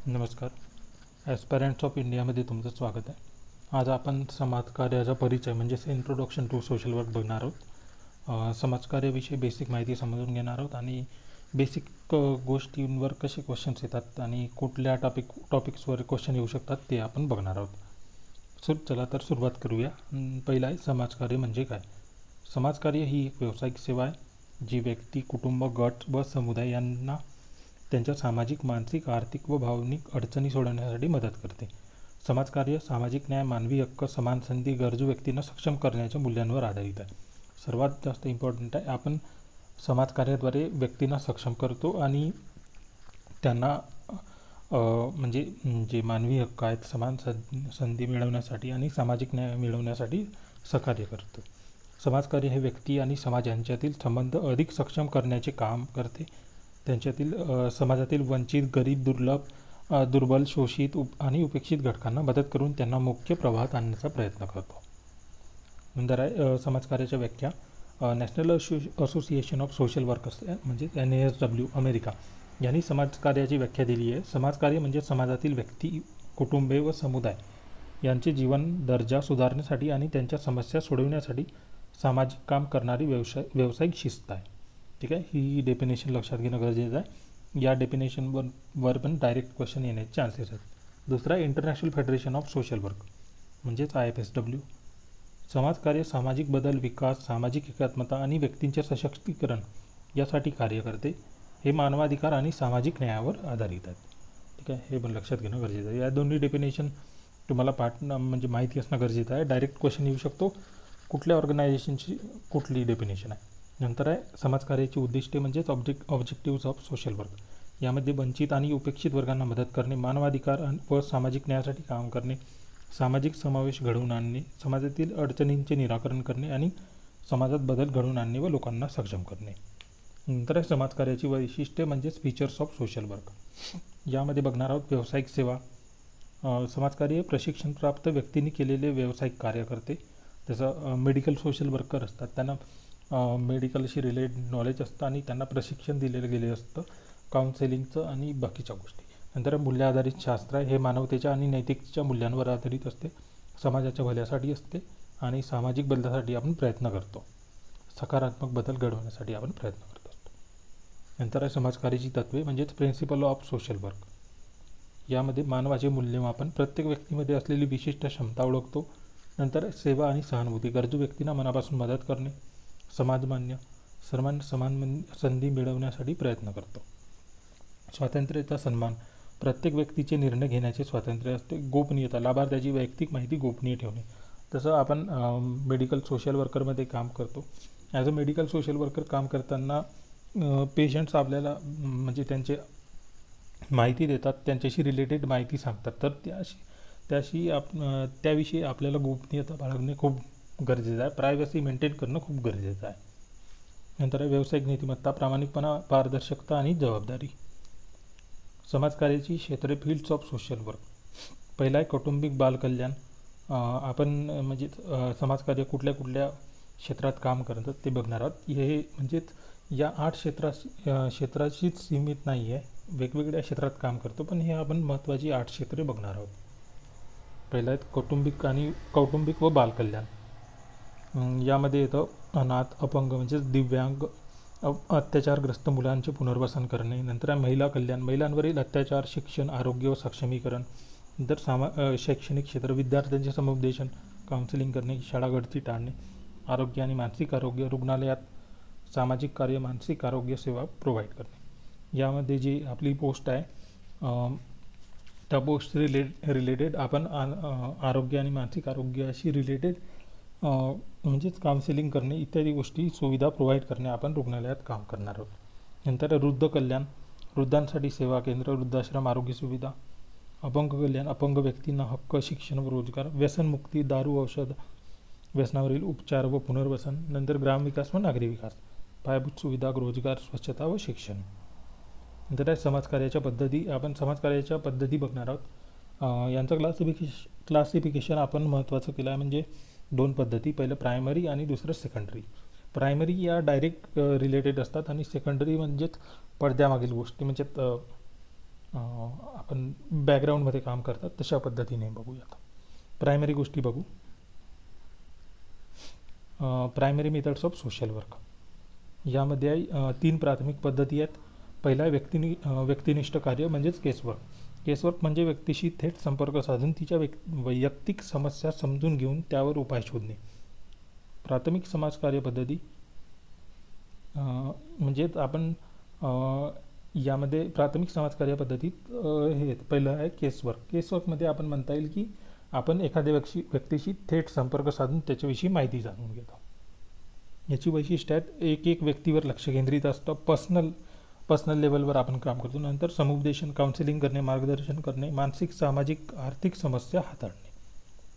नमस्कार. ॲस्पायरंट्स ऑफ इंडियामध्ये तुमचं स्वागत आहे. आज आपण समाजकार्याचा परिचय म्हणजेच इंट्रोडक्शन टू सोशल वर्क बघणार आहोत. समाजकार्याविषयी बेसिक माहिती समजून घेणार आहोत आणि बेसिक गोष्टींवर कसे क्वेश्चन्स येतात आणि कुठल्या टॉपिक्सवर क्वेश्चन येऊ शकतात ते आपण बघणार आहोत. चला तर सुरुवात करूया. पहिला आहे समाजकार्य म्हणजे काय. समाजकार्य ही एक व्यावसायिक सेवा आहे जी व्यक्ती, कुटुंब, गट व समुदाय यांना त्यांच्या सामाजिक, मानसिक, आर्थिक व भावनिक अडचणी सोडवण्यासाठी मदत करते. समाजकार्य सामाजिक न्याय, मानवी हक्क, समान संधी, गरजू व्यक्तींना सक्षम करण्याच्या मूल्यांवर आधारित आहे. सर्वात जास्त इम्पॉर्टंट आहे, आपण समाजकार्याद्वारे व्यक्तींना सक्षम करतो आणि त्यांना म्हणजे जे मानवी हक्क आहेत, समान संधी मिळवण्यासाठी आणि सामाजिक न्याय मिळवण्यासाठी सहकार्य करतो. समाजकार्य हे व्यक्ती आणि समाज यांच्यातील संबंध अधिक सक्षम करण्याचे काम करते. त्यांच्यातील समाजातील वंचित, गरीब, दुर्बल, शोषित आणि उपेक्षित घटकांना मदत करून त्यांना मुख्य प्रवाहात आणण्याचा प्रयत्न करतो. नंतर आहे समाजकार्याच्या व्याख्या. National association of social workers म्हणजे NASW अमेरिका यांनी समाजकार्याची व्याख्या दिली आहे. समाजकार्य म्हणजे समाजातील व्यक्ती, कुटुंबे व समुदाय यांचे जीवन दर्जा सुधारण्यासाठी आणि त्यांच्या समस्या सोडवण्यासाठी सामाजिक काम करणारी व्यावसायिक शिस्त आहे. ठीक आहे, ही डेफिनेशन लक्षात घेणं गरजेचं आहे. या डेफिनेशनवर पण डायरेक्ट क्वेश्चन येण्याचे चान्सेस आहेत. दुसरा international federation of social work म्हणजेच IFSW. समाजकार्य सामाजिक बदल, विकास, सामाजिक एकात्मता आणि व्यक्तींचे सशक्तीकरण यासाठी कार्य करते. हे मानवाधिकार आणि सामाजिक न्यायावर आधारित आहेत. ठीक आहे, हे पण लक्षात घेणं गरजेचं आहे. या दोन्ही डेफिनेशन तुम्हाला म्हणजे माहिती असणं गरजेचं आहे. डायरेक्ट क्वेश्चन येऊ शकतो, कुठल्या ऑर्गनायझेशनची कुठली डेफिनेशन आहे. नंतर आहे समाजकार्याची उद्दिष्टे म्हणजेच ऑब्जेक्टिव्स ऑफ सोशल वर्क. यामध्ये वंचित आणि उपेक्षित वर्गांना मदत करणे, मानवाधिकार व सामाजिक न्यायासाठी काम करणे, सामाजिक समावेश घडवून आणणे, समाजातील अडचणींचे निराकरण करणे आणि समाजात बदल घडवून आणणे व लोकांना सक्षम करणे. नंतर आहे समाजकार्याची वैशिष्ट्ये म्हणजेच फीचर्स ऑफ सोशल वर्क. यामध्ये बघणार आहोत व्यावसायिक सेवा. समाजकार्य प्रशिक्षणप्राप्त व्यक्तींनी केलेले व्यावसायिक कार्य करते. जसं मेडिकल सोशल वर्कर असतात, त्यांना मेडिकलशी रिलेटेड नॉलेज असतं आणि त्यांना प्रशिक्षण दिलेलं गेले असतं काउन्सिलिंगचं आणि बाकीच्या गोष्टी. नंतर मूल्य आधारित शास्त्र आहे. हे मानवतेच्या आणि नैतिकतेच्या मूल्यांवर आधारित असते, समाजाच्या भल्यासाठी असते आणि सामाजिक बदलासाठी आपण प्रयत्न करतो, सकारात्मक बदल घडवण्यासाठी आपण प्रयत्न करत असतो. नंतर आहे समाजकार्याची तत्त्वे म्हणजेच प्रिन्सिपल ऑफ सोशल वर्क. यामध्ये मानवाचे मूल्यमापन, प्रत्येक व्यक्तीमध्ये असलेली विशिष्ट क्षमता ओळखतो. नंतर सेवा आणि सहानुभूती, गरजू व्यक्तींना मनापासून मदत करणे, समाजमान्य, समान संधी मिळवण्यासाठी प्रयत्न करतो. स्वातंत्र्याचा सन्मान, प्रत्येक व्यक्तीचे निर्णय घेण्याचे स्वातंत्र्य असते. गोपनीयता, लाभार्थ्याची वैयक्तिक माहिती गोपनीय ठेवणे. तसं आपण मेडिकल सोशल वर्करमध्ये काम करतो. As a medical social worker काम करताना पेशंट्स आपल्याला म्हणजे त्यांचे माहिती देतात, त्यांच्याशी रिलेटेड माहिती सांगतात, तर त्याविषयी आपल्याला गोपनीयता बाळगणे खूप गरजेचं आहे. प्रायव्हसी मेंटेन करणं खूप गरजेचं आहे. नंतर व्यावसायिक नीतिमत्ता, प्रामाणिकपणा, पारदर्शकता आणि जबाबदारी. समाजकार्याची क्षेत्रे, फील्ड्स ऑफ सोशल वर्क. पहिला आहे कौटुंबिक बालकल्याण. आपण म्हणजे समाजकार्य कुठल्या कुठल्या क्षेत्रात काम करतात ते बघणार आहोत. हे म्हणजेच या 8 क्षेत्राशीच सीमित नाही आहे, वेगवेगळ्या क्षेत्रात काम करतो, पण हे आपण महत्त्वाची 8 क्षेत्रे बघणार आहोत. पहिलं आहेत कौटुंबिक व बालकल्याण. यामध्ये येतं अनाथ, अपंग म्हणजेच दिव्यांग, अत्याचारग्रस्त मुलांचे पुनर्वसन करणे. नंतर आहे महिला कल्याण, महिलांवरील अत्याचार, शिक्षण, आरोग्य व सक्षमीकरण. नंतर शैक्षणिक क्षेत्र, विद्यार्थ्यांचे समुपदेशन, काउन्सिलिंग करणे, शाळा गळती टाळणे. आरोग्य आणि मानसिक आरोग्य, रुग्णालयात सामाजिक कार्य, मानसिक आरोग्य सेवा प्रोव्हाइड करणे. यामध्ये जी आपली पोस्ट आहे त्या पोस्ट रिलेटेड आपण आरोग्य आणि मानसिक आरोग्याशी रिलेटेड म्हणजेच काउन्सिलिंग करणे इत्यादी गोष्टी, सुविधा प्रोव्हाइड करणे आपण रुग्णालयात काम करणार आहोत. नंतर वृद्ध कल्याण, वृद्धांसाठी सेवा केंद्र, वृद्धाश्रम, आरोग्य सुविधा. अपंग कल्याण, अपंग व्यक्तींना हक्क, शिक्षण व रोजगार. व्यसनमुक्ती, दारू, औषध, व्यसनावरील उपचार व पुनर्वसन. नंतर ग्रामविकास व नागरी विकास, पायाभूत सुविधा, रोजगार, स्वच्छता व शिक्षण. नंतर आहे समाजकार्याच्या पद्धती. आपण समाजकार्याच्या पद्धती बघणार आहोत. यांचं क्लासिफिकेशन आपण महत्त्वाचं केलं आहे, म्हणजे 2 पद्धती, पहिलं प्रायमरी आणि दुसरं सेकंडरी. प्रायमरी या डायरेक्ट रिलेटेड असतात आणि सेकंडरी म्हणजेच पडद्यामागील गोष्टी, म्हणजे आपण बॅकग्राऊंडमध्ये काम करतात तशा पद्धतीने बघूयात. प्रायमरी गोष्टी बघू. Primary methods of social work. यामध्ये 3 प्राथमिक पद्धती आहेत. पहिला आहे व्यक्तिनिष्ठ कार्य म्हणजेच केसवर्क. केसवर्क म्हणजे व्यक्तीशी थेट संपर्क साधून तिच्या वैयक्तिक समस्या समजून घेऊन त्यावर उपाय शोधणे. प्राथमिक समाजकार्य पद्धती म्हणजे आपण यामध्ये प्राथमिक समाजकार्य पद्धतीत हे पहिलं आहे केसवर्क. केसवर्कमध्ये आपण म्हणता येईल की आपण एखाद्या व्यक्तीशी थेट संपर्क साधून त्याच्याविषयी माहिती जाणून घेतो. याची वैशिष्ट्य आहेत, एक व्यक्तीवर लक्ष केंद्रित असतं, पर्सनल लेवलवर आपण काम करतो. नंतर समुपदेशन, काउन्सिलिंग करणे, मार्गदर्शन करणे, मानसिक, सामाजिक, आर्थिक समस्या हाताळणे.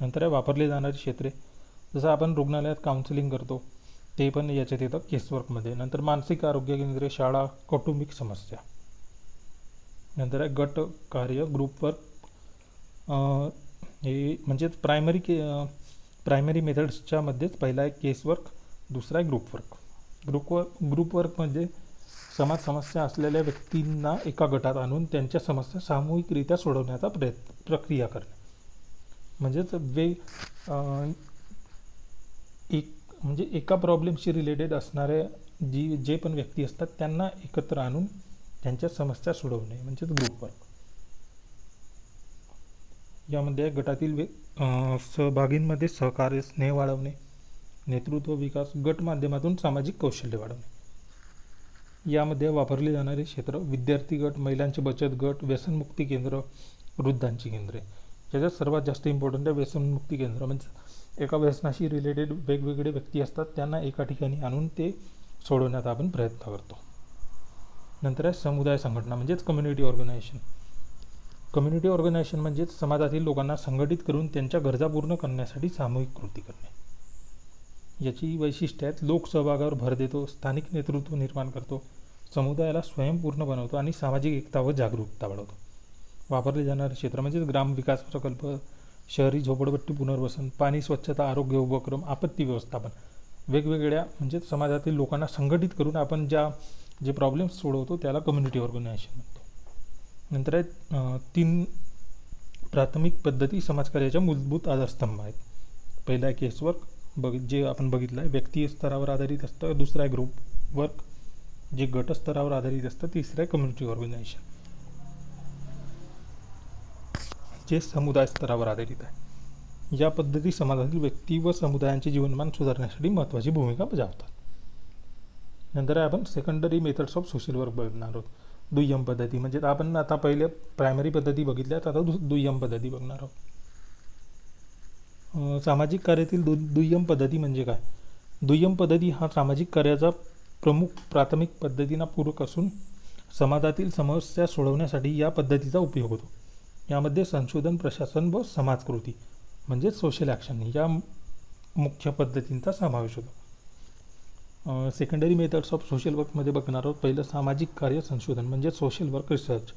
नंतर आहे वापरले जाणारी क्षेत्रे, जसं आपण रुग्णालयात काउन्सिलिंग करतो ते पण याच्यात येतं केसवर्कमध्ये. नंतर मानसिक आरोग्य केंद्रे, शाळा, कौटुंबिक समस्या. नंतर आहे गट कार्य, ग्रुप वर्क. हे म्हणजेच प्रायमरी मेथड्सच्या मध्येच पहिला आहे केसवर्क, दुसरा आहे ग्रुप वर्क. ग्रुप वर्क म्हणजे समाज समस्या असलेल्या व्यक्तींना एका गटात आणून त्यांच्या समस्या सामूहिकरित्या सोडवण्याचा प्रक्रिया करणे. म्हणजेच म्हणजे एका प्रॉब्लेमशी रिलेटेड असणारे जे पण व्यक्ती असतात त्यांना एकत्र आणून त्यांच्या समस्या सोडवणे म्हणजेच ग्रुप वर्क. यामध्ये गटातील सहभागींमध्ये सहकार्य, स्नेह वाढवणे, नेतृत्व विकास, गट माध्यमातून सामाजिक कौशल्य वाढवणे. यामध्ये वापरले जाणारे क्षेत्र विद्यार्थी गट, महिलांचे बचत गट, व्यसनमुक्ती केंद्र, वृद्धांची केंद्रे. याच्यात सर्वात जास्त इम्पॉर्टंट आहे व्यसनमुक्ती केंद्र. म्हणजे एका व्यसनाशी रिलेटेड वेगवेगळे व्यक्ती असतात त्यांना एका ठिकाणी आणून ते सोडवण्याचा आपण प्रयत्न करतो. नंतर आहे समुदाय संघटना म्हणजेच कम्युनिटी ऑर्गनायझेशन. कम्युनिटी ऑर्गनायझेशन म्हणजेच समाजातील लोकांना संघटित करून त्यांच्या गरजा पूर्ण करण्यासाठी सामूहिक कृती करणे. याची वैशिष्ट्य आहेत, लोकसहभागावर भर देतो, स्थानिक नेतृत्व निर्माण करतो, समुदायाला स्वयंपूर्ण बनवतो आणि सामाजिक एकता व जागरूकता वाढवतो. वापरले जाणारे क्षेत्र म्हणजे ग्रामविकास प्रकल्प, शहरी झोपडपट्टी पुनर्वसन, पाणी, स्वच्छता, आरोग्य उपक्रम, आपत्ती व्यवस्थापन. वेगवेगळ्या म्हणजे समाजातील लोकांना संघटित करून आपण जे प्रॉब्लेम्स सोडवतो त्याला कम्युनिटी ऑर्गनायझेशन म्हणतो. नंतर आहेत 3 प्राथमिक पद्धती समाजकार्याच्या मूलभूत आधारस्तंभ आहेत. पहिला आहे केसवर्क जे आपण बघितलं आहे, व्यक्ती स्तरावर आधारित असतं. दुसरा आहे ग्रुप वर्क जे गट स्तरावर आधारित असतं. तिसरं आहे कम्युनिटी ऑर्गनायझेशन जे समुदाय स्तरावर आधारित आहे. या पद्धती समाजातील व्यक्ती व समुदायांचे जीवनमान सुधारण्यासाठी महत्त्वाची भूमिका बजावतात. नंतर आपण secondary methods of social work बघणार आहोत. दुय्यम पद्धती म्हणजे आपण आता पहिले प्रायमरी पद्धती बघितल्यात, आता दुय्यम पद्धती बघणार आहोत. सामाजिक कार्यातील दुय्यम पद्धती म्हणजे काय? दुय्यम पद्धती हा सामाजिक कार्याचा प्रमुख प्राथमिक पद्धतींना पूरक असून समाजातील समस्या सोडवण्यासाठी या पद्धतीचा उपयोग होतो. यामध्ये संशोधन, प्रशासन व समाजकृती म्हणजे सोशल ॲक्शन या मुख्य पद्धतींचा समावेश होतो. सेकंडरी मेथड्स ऑफ सोशल वर्कमध्ये बघणार आहोत. पहिलं सामाजिक कार्य संशोधन म्हणजे सोशल वर्क रिसर्च.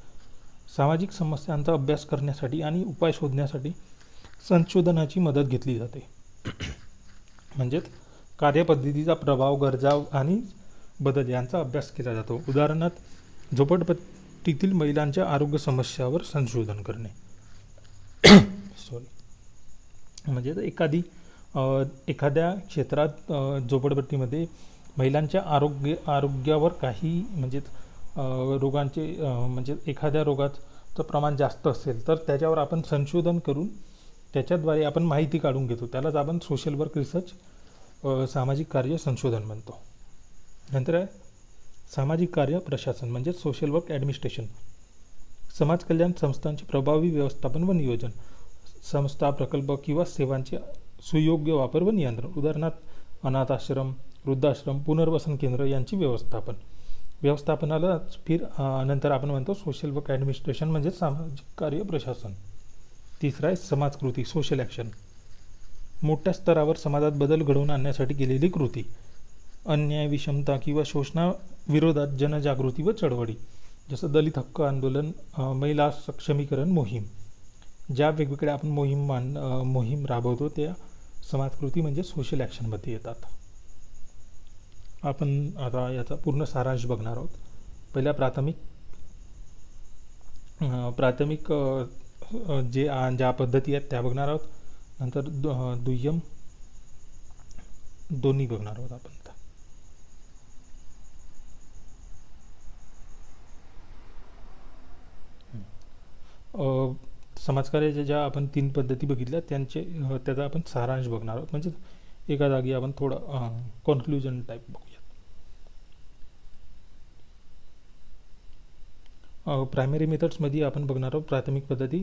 सामाजिक समस्यांचा अभ्यास करण्यासाठी आणि उपाय शोधण्यासाठी संशोधनाची मदत घेतली जाते. म्हणजेच कार्यपद्धतीचा प्रभाव, गरजा आणि बदल यांचा अभ्यास केला जातो. उदाहरणार्थ झोपडपट्टीतील महिलांच्या आरोग्य समस्यावर संशोधन करणे. म्हणजे एखाद्या क्षेत्रात झोपडपट्टीमध्ये महिलांच्या आरोग्यावर काही म्हणजेच रोगांचे म्हणजे एखाद्या रोगाचं प्रमाण जास्त असेल तर त्याच्यावर आपण संशोधन करून त्याच्याद्वारे आपण माहिती काढून घेतो. त्यालाच आपण सोशल वर्क रिसर्च सामाजिक कार्य संशोधन म्हणतो. नंतर आहे सामाजिक कार्य प्रशासन म्हणजे सोशल वर्क ॲडमिनिस्ट्रेशन. समाज कल्याण संस्थांचे प्रभावी व्यवस्थापन व नियोजन, संस्था, प्रकल्प किंवा सेवांचे सुयोग्य वापर व नियंत्रण. उदाहरणार्थ अनाथ आश्रम, वृद्धाश्रम, पुनर्वसन केंद्र यांची व्यवस्थापनाला नंतर आपण म्हणतो सोशल वर्क ॲडमिनिस्ट्रेशन म्हणजे सामाजिक कार्य प्रशासन. तिसरा आहे समाजकृती सोशल ॲक्शन. मोठ्या स्तरावर समाजात बदल घडवून आणण्यासाठी केलेली कृती. अन्याय, विषमता किंवा शोषणाविरोधात जनजागृती व चळवळी जसं दलित हक्क आंदोलन, महिला सक्षमीकरण मोहीम. ज्या वेगवेगळ्या आपण मोहीम राबवतो त्या समाजकृती म्हणजे सोशल ॲक्शनमध्ये येतात. आपण आता याचा पूर्ण सारांश बघणार आहोत. पहिल्या प्राथमिक प्राथमिक ज्या पद्धती आहेत त्या बघणार आहोत. नंतर दुय्यम दोन्ही बघणार आहोत आपण. समाजकार्याच्या ज्या आपण 3 पद्धती बघितल्या त्याचा आपण सारांश बघणार आहोत. म्हणजे एका जागी आपण थोडं कॉन्क्लुजन टाईप बघूया. प्रायमरी मेथड्समध्ये आपण बघणार आहोत प्राथमिक पद्धती.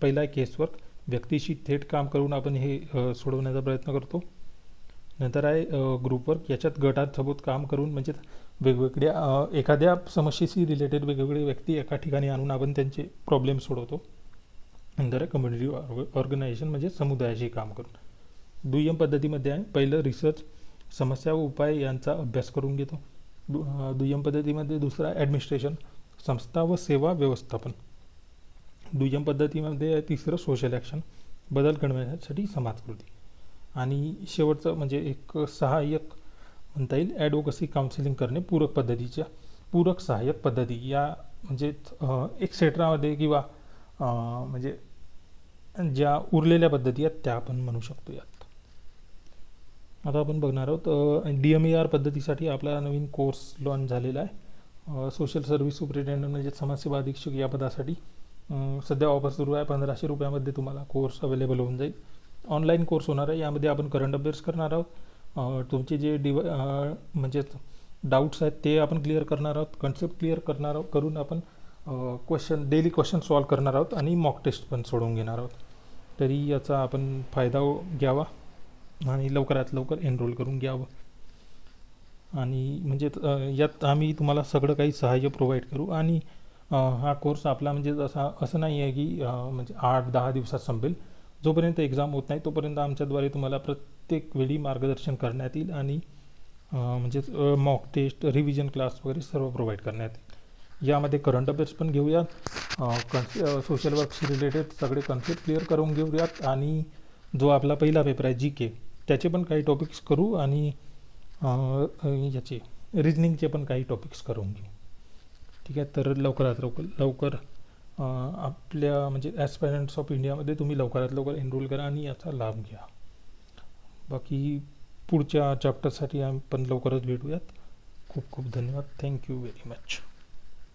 पहिला आहे केसवर्क. व्यक्तीशी थेट काम करून आपण हे सोडवण्याचा प्रयत्न करतो. नंतर आहे ग्रुपवर्क. याच्यात गटासोबत काम करून म्हणजे वेगवेगळ्या एखाद्या समस्येशी रिलेटेड वेगवेगळे व्यक्ती एका ठिकाणी आणून आपण त्यांचे प्रॉब्लेम सोडवतो. नंतर आहे कम्युनिटी ऑर्गनायझेशन म्हणजे समुदायाशी काम करून. दुय्यम पद्धतीमध्ये आहे पहिलं रिसर्च. समस्या व उपाय यांचा अभ्यास करून घेतो. दुय्यम पद्धतीमध्ये दुसरा ॲडमिनिस्ट्रेशन. संस्था व सेवा व्यवस्थापन. दुय्यम पद्धतीमध्ये तिसरं सोशल ॲक्शन. बदल घडवण्यासाठी समाजकृती. आणि शेवटचं म्हणजे एक सहाय्यक म्हणता येईल ॲडव्होकसी काउन्सिलिंग करणे. पूरक सहाय्यक पद्धती या म्हणजे एक एक्सेट्रामध्ये किंवा म्हणजे ज्या उरलेल्या पद्धती आहेत त्या आपण म्हणू शकतो यात. आता आपण बघणार आहोत DMAR पद्धतीसाठी आपला नवीन कोर्स लॉन्च झालेला आहे. सोशल सर्व्हिस सुपरिटेंडंट म्हणजे समाजसेवा अधीक्षक या पदासाठी सध्या ऑफर सुरू आहे. 1500 रुपयामध्ये तुम्हाला कोर्स अवेलेबल होऊन जाईल. ऑनलाईन कोर्स होणार आहे. यामध्ये आपण करंट अफेअर्स करणार आहोत. तुमचे जे म्हणजे डाऊट्स आहेत ते आपण क्लिअर करणार आहोत. कन्सेप्ट क्लिअर करणार आहोत. करून आपण डेली क्वेश्चन सॉल्व करणार आहोत आणि मॉक टेस्ट पण सोडवून घेणार आहोत. तरी याचा आपण फायदा घ्यावा आणि लवकरात लवकर एनरोल करून घ्यावं. आणि म्हणजे यात आम्ही तुम्हाला सगळं काही सहाय्य प्रोव्हाइड करू. आणि हा कोर्स आपला म्हणजे असं नाही आहे की म्हणजे 8-10 दिवसात संपेल. जोपर्यंत एक्झाम होत नाही तोपर्यंत आमच्याद्वारे तुम्हाला प्रत्येक वेळी मार्गदर्शन करण्यात येईल आणि म्हणजेच मॉक टेस्ट, रिव्हिजन क्लास वगैरे सर्व प्रोव्हाइड करण्यात येईल. यामध्ये करंट अफेअर्स पण घेऊयात. सोशल वर्कशी रिलेटेड सगळे कन्सेप्ट क्लिअर करून घेऊयात. आणि जो आपला पहिला पेपर आहे GK त्याचे पण काही टॉपिक्स करू आणि याचे रिजनिंगचे पण काही टॉपिक्स करून घेऊ. ठीक आहे. तर लवकरात लवकर आपल्या म्हणजे ॲस्पायरंट्स ऑफ इंडियामध्ये तुम्ही लवकरात लवकर एनरोल करा आणि याचा लाभ घ्या. बाकी पुढच्या चॅप्टरसाठी आपण लवकरच भेटूयात. खूप खूप धन्यवाद. Thank you very much.